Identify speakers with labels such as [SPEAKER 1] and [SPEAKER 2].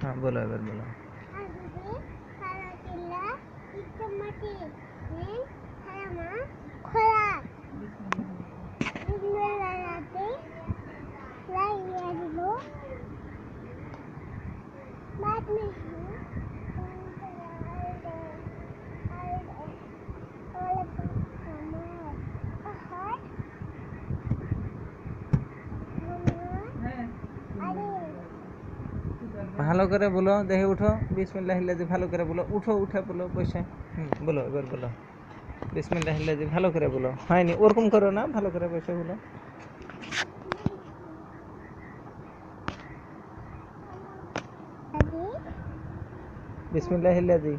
[SPEAKER 1] हाँ बोलो एबार बोलो ভালো করে বলো দেখে উঠো বিসমিল্লাহিল্লাযী ভালো করে বলো উঠো উঠে বলো বসে বলো এবার বলো বিসমিল্লাহিল্লাযী ভালো করে বলো হয়নি ওরকম করো না ভালো করে বসে বলো বিসমিল্লাহিল্লাযী